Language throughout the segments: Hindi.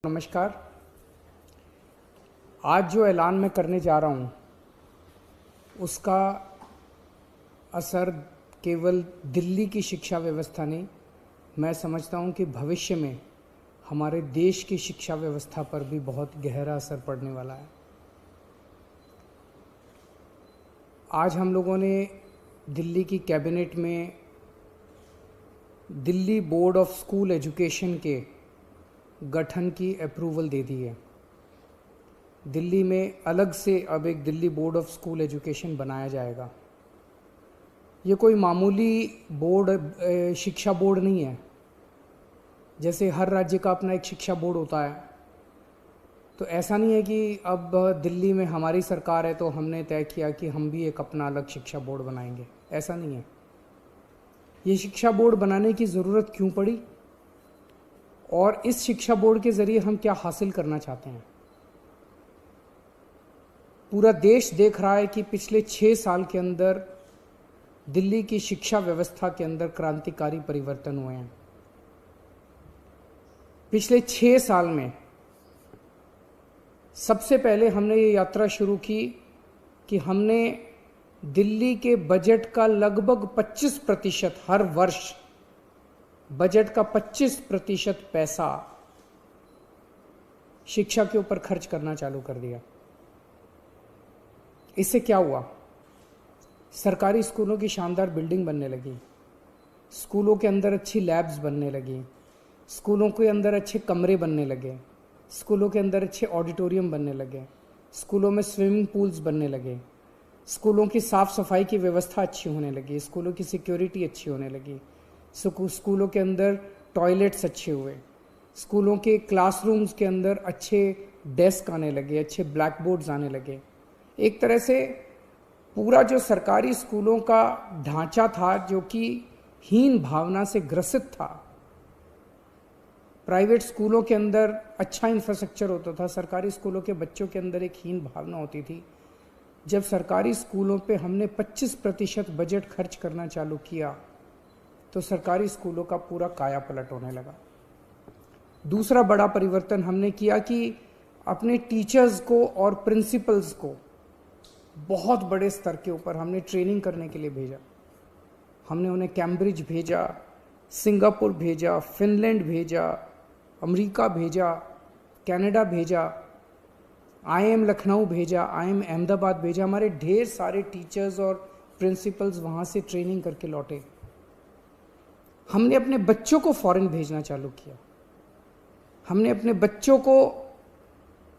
नमस्कार। आज जो ऐलान मैं करने जा रहा हूँ उसका असर केवल दिल्ली की शिक्षा व्यवस्था नहीं, मैं समझता हूँ कि भविष्य में हमारे देश की शिक्षा व्यवस्था पर भी बहुत गहरा असर पड़ने वाला है। आज हम लोगों ने दिल्ली की कैबिनेट में Delhi board of school education के गठन की अप्रूवल दे दी है। दिल्ली में अलग से अब एक Delhi board of school education बनाया जाएगा। ये कोई मामूली बोर्ड शिक्षा बोर्ड नहीं है। जैसे हर राज्य का अपना एक शिक्षा बोर्ड होता है, तो ऐसा नहीं है कि अब दिल्ली में हमारी सरकार है तो हमने तय किया कि हम भी एक अपना अलग शिक्षा बोर्ड बनाएंगे। ऐसा नहीं है। ये शिक्षा बोर्ड बनाने की ज़रूरत क्यों पड़ी और इस शिक्षा बोर्ड के ज़रिए हम क्या हासिल करना चाहते हैं? पूरा देश देख रहा है कि पिछले 6 साल के अंदर दिल्ली की शिक्षा व्यवस्था के अंदर क्रांतिकारी परिवर्तन हुए हैं। पिछले 6 साल में सबसे पहले हमने ये यात्रा शुरू की कि हमने दिल्ली के बजट का लगभग 25% हर वर्ष बजट का 25% पैसा शिक्षा के ऊपर खर्च करना चालू कर दिया। इससे क्या हुआ? सरकारी स्कूलों की शानदार बिल्डिंग बनने लगी, स्कूलों के अंदर अच्छी लैब्स बनने लगी, स्कूलों के अंदर अच्छे कमरे बनने लगे, स्कूलों के अंदर अच्छे ऑडिटोरियम बनने लगे, स्कूलों में स्विमिंग पूल्स बनने लगे, स्कूलों की साफ़ सफाई की व्यवस्था अच्छी होने लगी, स्कूलों की सिक्योरिटी अच्छी होने लगी, स्कूलों के अंदर टॉयलेट्स अच्छे हुए, स्कूलों के क्लासरूम्स के अंदर अच्छे डेस्क आने लगे, अच्छे ब्लैक बोर्ड्स आने लगे। एक तरह से पूरा जो सरकारी स्कूलों का ढांचा था जो कि हीन भावना से ग्रसित था, प्राइवेट स्कूलों के अंदर अच्छा इंफ्रास्ट्रक्चर होता था, सरकारी स्कूलों के बच्चों के अंदर एक हीन भावना होती थी। जब सरकारी स्कूलों पे हमने 25% बजट खर्च करना चालू किया तो सरकारी स्कूलों का पूरा काया पलट होने लगा। दूसरा बड़ा परिवर्तन हमने किया कि अपने टीचर्स को और प्रिंसिपल्स को बहुत बड़े स्तर के ऊपर हमने ट्रेनिंग करने के लिए भेजा। हमने उन्हें कैम्ब्रिज भेजा, सिंगापुर भेजा, फिनलैंड भेजा, अमेरिका भेजा, कनाडा भेजा, IIM लखनऊ भेजा, IIM अहमदाबाद भेजा। हमारे ढेर सारे टीचर्स और प्रिंसिपल्स वहाँ से ट्रेनिंग करके लौटे। हमने अपने बच्चों को फॉरेन भेजना चालू किया। हमने अपने बच्चों को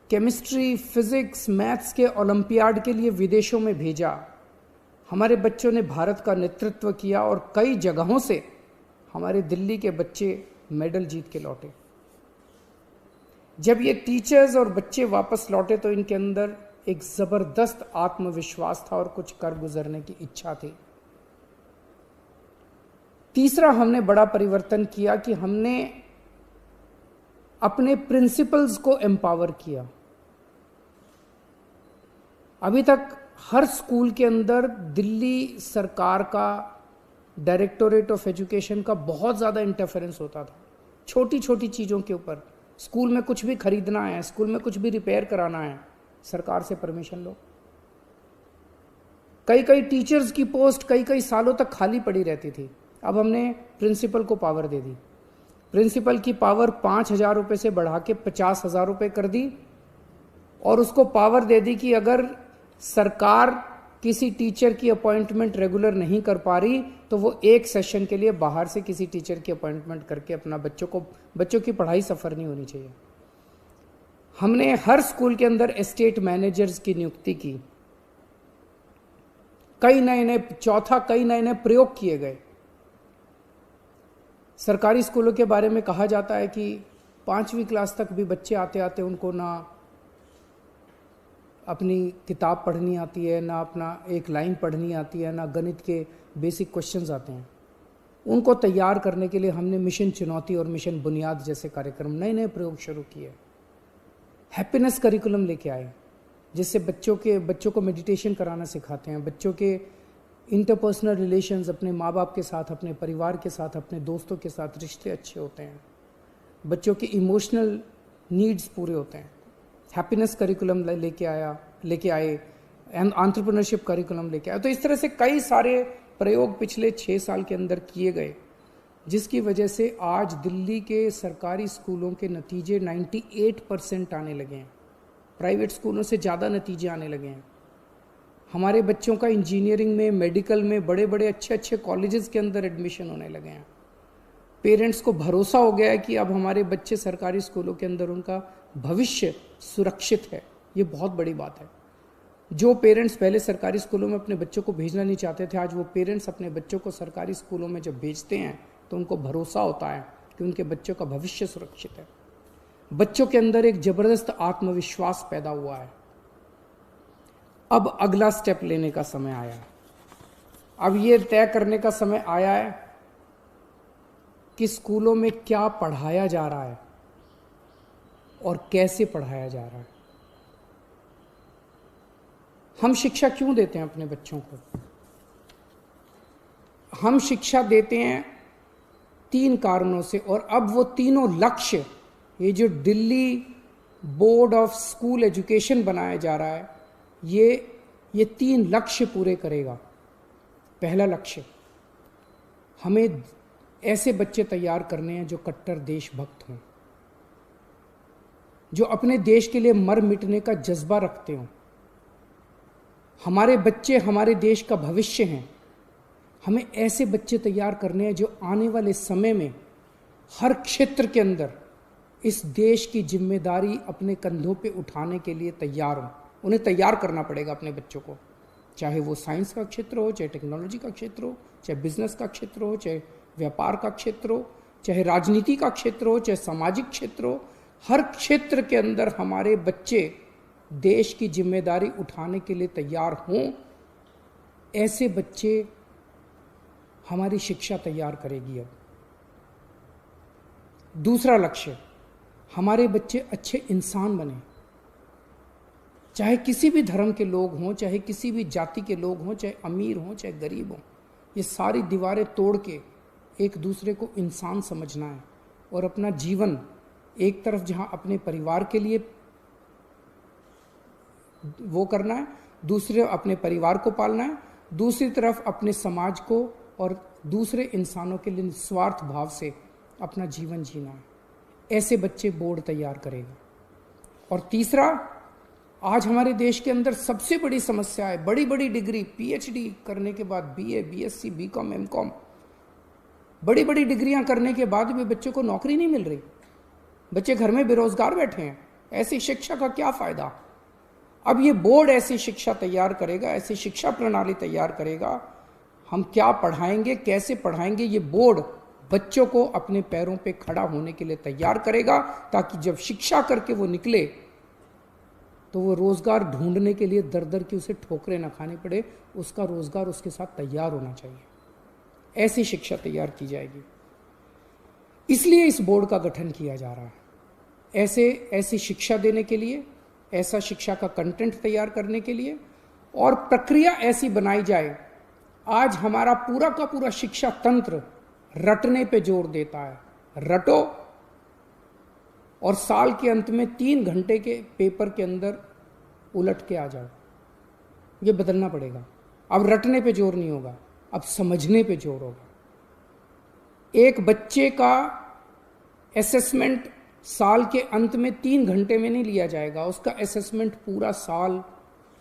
केमिस्ट्री, फिजिक्स, मैथ्स के ओलंपियाड के लिए विदेशों में भेजा। हमारे बच्चों ने भारत का नेतृत्व किया और कई जगहों से हमारे दिल्ली के बच्चे मेडल जीत के लौटे। जब ये टीचर्स और बच्चे वापस लौटे तो इनके अंदर एक ज़बरदस्त आत्मविश्वास था और कुछ कर गुजरने की इच्छा थी। तीसरा हमने बड़ा परिवर्तन किया कि हमने अपने प्रिंसिपल्स को एम्पावर किया। अभी तक हर स्कूल के अंदर दिल्ली सरकार का डायरेक्टोरेट ऑफ एजुकेशन का बहुत ज़्यादा इंटरफेरेंस होता था, छोटी छोटी चीज़ों के ऊपर। स्कूल में कुछ भी खरीदना है, स्कूल में कुछ भी रिपेयर कराना है, सरकार से परमिशन लो। कई कई टीचर्स की पोस्ट कई कई सालों तक खाली पड़ी रहती थी। अब हमने प्रिंसिपल को पावर दे दी। प्रिंसिपल की पावर 5,000 रुपये से बढ़ा के 50,000 रुपये कर दी और उसको पावर दे दी कि अगर सरकार किसी टीचर की अपॉइंटमेंट रेगुलर नहीं कर पा रही तो वो एक सेशन के लिए बाहर से किसी टीचर की अपॉइंटमेंट करके अपना बच्चों की पढ़ाई सफ़र नहीं होनी चाहिए। हमने हर स्कूल के अंदर एस्टेट मैनेजर्स की नियुक्ति की। कई नए नए प्रयोग किए गए। सरकारी स्कूलों के बारे में कहा जाता है कि 5वीं क्लास तक भी बच्चे आते आते उनको ना अपनी किताब पढ़नी आती है, ना अपना एक लाइन पढ़नी आती है, ना गणित के बेसिक क्वेश्चंस आते हैं। उनको तैयार करने के लिए हमने मिशन चुनौती और मिशन बुनियाद जैसे कार्यक्रम, नए नए प्रयोग शुरू किए। हैप्पीनेस करिकुलम लेके आए जिससे बच्चों को मेडिटेशन कराना सिखाते हैं। बच्चों के इंटरपर्सनल रिलेशंस अपने माँ बाप के साथ, अपने परिवार के साथ, अपने दोस्तों के साथ रिश्ते अच्छे होते हैं। बच्चों की इमोशनल नीड्स पूरे होते हैं। हैप्पीनेस करिकुलम लेके आए, एंटरप्रेन्योरशिप करिकुलम लेके आए। तो इस तरह से कई सारे प्रयोग पिछले 6 साल के अंदर किए गए, जिसकी वजह से आज दिल्ली के सरकारी स्कूलों के नतीजे 98% आने लगे हैं। प्राइवेट स्कूलों से ज़्यादा नतीजे आने लगे हैं। हमारे बच्चों का इंजीनियरिंग में, मेडिकल में, बड़े बड़े अच्छे अच्छे कॉलेजेस के अंदर एडमिशन होने लगे हैं। पेरेंट्स को भरोसा हो गया है कि अब हमारे बच्चे सरकारी स्कूलों के अंदर, उनका भविष्य सुरक्षित है। ये बहुत बड़ी बात है। जो पेरेंट्स पहले सरकारी स्कूलों में अपने बच्चों को भेजना नहीं चाहते थे, आज वो पेरेंट्स अपने बच्चों को सरकारी स्कूलों में जब भेजते हैं तो उनको भरोसा होता है कि उनके बच्चों का भविष्य सुरक्षित है। बच्चों के अंदर एक जबरदस्त आत्मविश्वास पैदा हुआ है। अब अगला स्टेप लेने का समय आया है। अब ये तय करने का समय आया है कि स्कूलों में क्या पढ़ाया जा रहा है और कैसे पढ़ाया जा रहा है। हम शिक्षा क्यों देते हैं अपने बच्चों को? हम शिक्षा देते हैं 3 कारणों से, और अब वो तीनों लक्ष्य, ये जो Delhi board of school education बनाया जा रहा है, ये 3 लक्ष्य पूरे करेगा। पहला लक्ष्य, हमें ऐसे बच्चे तैयार करने हैं जो कट्टर देशभक्त हों, जो अपने देश के लिए मर मिटने का जज्बा रखते हों। हमारे बच्चे हमारे देश का भविष्य हैं। हमें ऐसे बच्चे तैयार करने हैं जो आने वाले समय में हर क्षेत्र के अंदर इस देश की जिम्मेदारी अपने कंधों पे उठाने के लिए तैयार हों। उन्हें तैयार करना पड़ेगा अपने बच्चों को, चाहे वो साइंस का क्षेत्र हो, चाहे टेक्नोलॉजी का क्षेत्र हो, चाहे बिजनेस का क्षेत्र हो, चाहे व्यापार का क्षेत्र हो, चाहे राजनीति का क्षेत्र हो, चाहे सामाजिक क्षेत्र हो। हर क्षेत्र के अंदर हमारे बच्चे देश की जिम्मेदारी उठाने के लिए तैयार हों। ऐसे बच्चे हमारी शिक्षा तैयार करेगी। अब दूसरा लक्ष्य, हमारे बच्चे अच्छे इंसान बने, चाहे किसी भी धर्म के लोग हों, चाहे किसी भी जाति के लोग हों, चाहे अमीर हों, चाहे गरीब हों। ये सारी दीवारें तोड़ के एक दूसरे को इंसान समझना है और अपना जीवन एक तरफ जहां अपने परिवार के लिए वो करना है, दूसरे अपने परिवार को पालना है, दूसरी तरफ अपने समाज को और दूसरे इंसानों के लिए निस्वार्थ भाव से अपना जीवन जीना है। ऐसे बच्चे बोर्ड तैयार करेगा। और तीसरा, आज हमारे देश के अंदर सबसे बड़ी समस्या है, बड़ी बड़ी डिग्री, पीएचडी करने के बाद, बीए, बीएससी, बीकॉम, एमकॉम, बड़ी बड़ी डिग्रियां करने के बाद भी बच्चों को नौकरी नहीं मिल रही। बच्चे घर में बेरोजगार बैठे हैं। ऐसी शिक्षा का क्या फायदा? अब ये बोर्ड ऐसी शिक्षा तैयार करेगा, ऐसी शिक्षा प्रणाली तैयार करेगा। हम क्या पढ़ाएंगे, कैसे पढ़ाएंगे, ये बोर्ड बच्चों को अपने पैरों पे खड़ा होने के लिए तैयार करेगा, ताकि जब शिक्षा करके वो निकले तो वो रोजगार ढूंढने के लिए दर दर की उसे ठोकरें ना खानी पड़े। उसका रोजगार उसके साथ तैयार होना चाहिए। ऐसी शिक्षा तैयार की जाएगी। इसलिए इस बोर्ड का गठन किया जा रहा है, ऐसी शिक्षा देने के लिए, ऐसा शिक्षा का कंटेंट तैयार करने के लिए, और प्रक्रिया ऐसी बनाई जाए। आज हमारा पूरा का पूरा शिक्षा तंत्र रटने पे जोर देता है। रटो और साल के अंत में 3 घंटे के पेपर के अंदर उलट के आ जाओ। ये बदलना पड़ेगा। अब रटने पे जोर नहीं होगा, अब समझने पे जोर होगा। एक बच्चे का असेसमेंट साल के अंत में 3 घंटे में नहीं लिया जाएगा। उसका असेसमेंट पूरा साल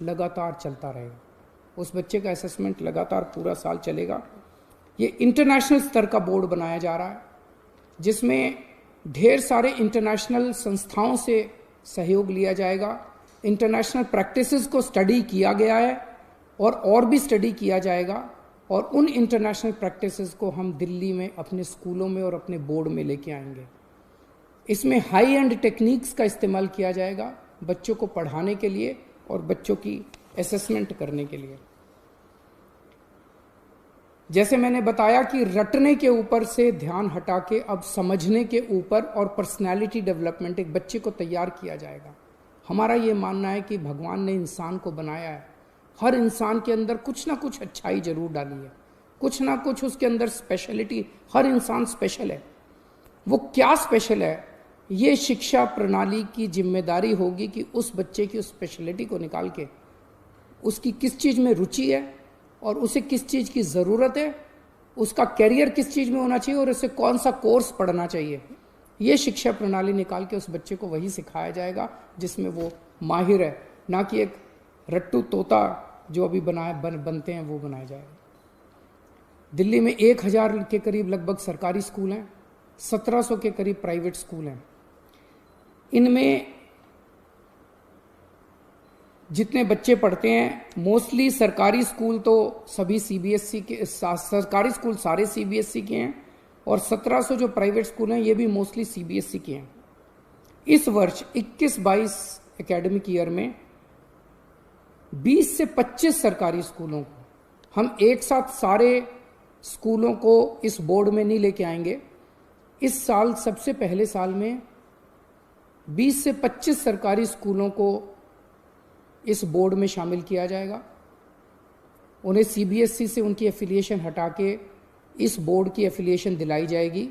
लगातार चलता रहेगा। उस बच्चे का असेसमेंट लगातार पूरा साल चलेगा। ये इंटरनेशनल स्तर का बोर्ड बनाया जा रहा है, जिसमें ढेर सारे इंटरनेशनल संस्थाओं से सहयोग लिया जाएगा। इंटरनेशनल प्रैक्टिसेस को स्टडी किया गया है और भी स्टडी किया जाएगा, और उन इंटरनेशनल प्रैक्टिसेस को हम दिल्ली में अपने स्कूलों में और अपने बोर्ड में लेके आएंगे। इसमें हाई एंड टेक्निक्स का इस्तेमाल किया जाएगा बच्चों को पढ़ाने के लिए और बच्चों की असेसमेंट करने के लिए। जैसे मैंने बताया कि रटने के ऊपर से ध्यान हटा के अब समझने के ऊपर और पर्सनालिटी डेवलपमेंट, एक बच्चे को तैयार किया जाएगा। हमारा ये मानना है कि भगवान ने इंसान को बनाया है, हर इंसान के अंदर कुछ ना कुछ अच्छाई जरूर डाली है, कुछ ना कुछ उसके अंदर स्पेशलिटी। हर इंसान स्पेशल है। वो क्या स्पेशल है ये शिक्षा प्रणाली की जिम्मेदारी होगी कि उस बच्चे की उस स्पेशलिटी को निकाल के उसकी किस चीज़ में रुचि है और उसे किस चीज़ की ज़रूरत है, उसका कैरियर किस चीज़ में होना चाहिए और उसे कौन सा कोर्स पढ़ना चाहिए, ये शिक्षा प्रणाली निकाल के उस बच्चे को वही सिखाया जाएगा जिसमें वो माहिर है, ना कि एक रट्टू तोता जो अभी बनते हैं वो बनाया जाएगा। दिल्ली में 1000 के करीब लगभग सरकारी स्कूल हैं, 1700 के करीब प्राइवेट स्कूल हैं। इनमें जितने बच्चे पढ़ते हैं मोस्टली सरकारी स्कूल तो सभी सीबीएसई के, सरकारी स्कूल सारे सीबीएसई के हैं और 1700 जो प्राइवेट स्कूल हैं ये भी मोस्टली सीबीएसई के हैं। इस वर्ष 21-22 एकेडमिक ईयर में 20 से 25 सरकारी स्कूलों को हम एक साथ सारे स्कूलों को इस बोर्ड में नहीं लेके आएंगे। इस साल सबसे पहले साल में 20 से 25 सरकारी स्कूलों को इस बोर्ड में शामिल किया जाएगा। उन्हें सीबीएसई से उनकी एफिलिएशन हटा के इस बोर्ड की एफिलिएशन दिलाई जाएगी।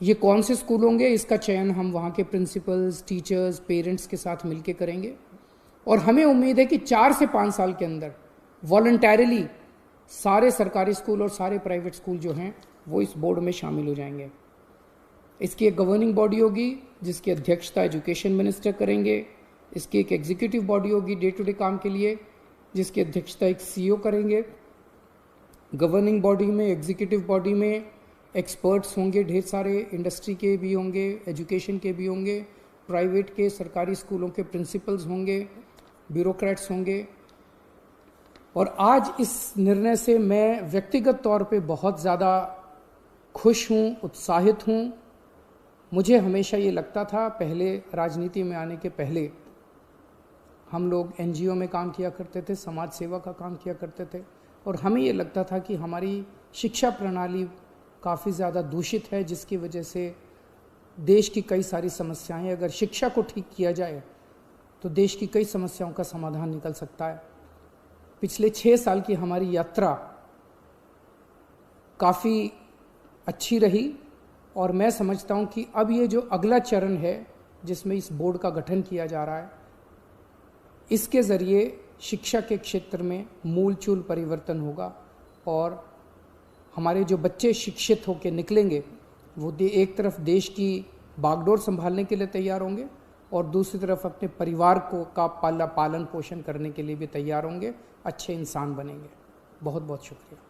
ये कौन से स्कूल होंगे इसका चयन हम वहाँ के प्रिंसिपल्स, टीचर्स, पेरेंट्स के साथ मिलकर करेंगे और हमें उम्मीद है कि 4 से 5 साल के अंदर वॉलंटैरिली सारे सरकारी स्कूल और सारे प्राइवेट स्कूल जो हैं वो इस बोर्ड में शामिल हो जाएंगे। इसकी एक गवर्निंग बॉडी होगी जिसकी अध्यक्षता एजुकेशन मिनिस्टर करेंगे। इसकी एक एग्जीक्यूटिव बॉडी होगी डे टू डे काम के लिए जिसकी अध्यक्षता एक सीईओ करेंगे। गवर्निंग बॉडी में, एग्जीक्यूटिव बॉडी में एक्सपर्ट्स होंगे, ढेर सारे इंडस्ट्री के भी होंगे, एजुकेशन के भी होंगे, प्राइवेट के, सरकारी स्कूलों के प्रिंसिपल्स होंगे, ब्यूरोक्रेट्स होंगे। और आज इस निर्णय से मैं व्यक्तिगत तौर पे बहुत ज़्यादा खुश हूँ, उत्साहित हूँ। मुझे हमेशा ये लगता था, पहले राजनीति में आने के पहले हम लोग एनजीओ में काम किया करते थे, समाज सेवा का काम किया करते थे और हमें ये लगता था कि हमारी शिक्षा प्रणाली काफ़ी ज़्यादा दूषित है जिसकी वजह से देश की कई सारी समस्याएं, अगर शिक्षा को ठीक किया जाए तो देश की कई समस्याओं का समाधान निकल सकता है। पिछले 6 साल की हमारी यात्रा काफ़ी अच्छी रही और मैं समझता हूं कि अब ये जो अगला चरण है जिसमें इस बोर्ड का गठन किया जा रहा है, इसके ज़रिए शिक्षा के क्षेत्र में मूलचूल परिवर्तन होगा और हमारे जो बच्चे शिक्षित होकर निकलेंगे वो एक तरफ देश की बागडोर संभालने के लिए तैयार होंगे और दूसरी तरफ अपने परिवार को का पालन पोषण करने के लिए भी तैयार होंगे, अच्छे इंसान बनेंगे। बहुत बहुत शुक्रिया।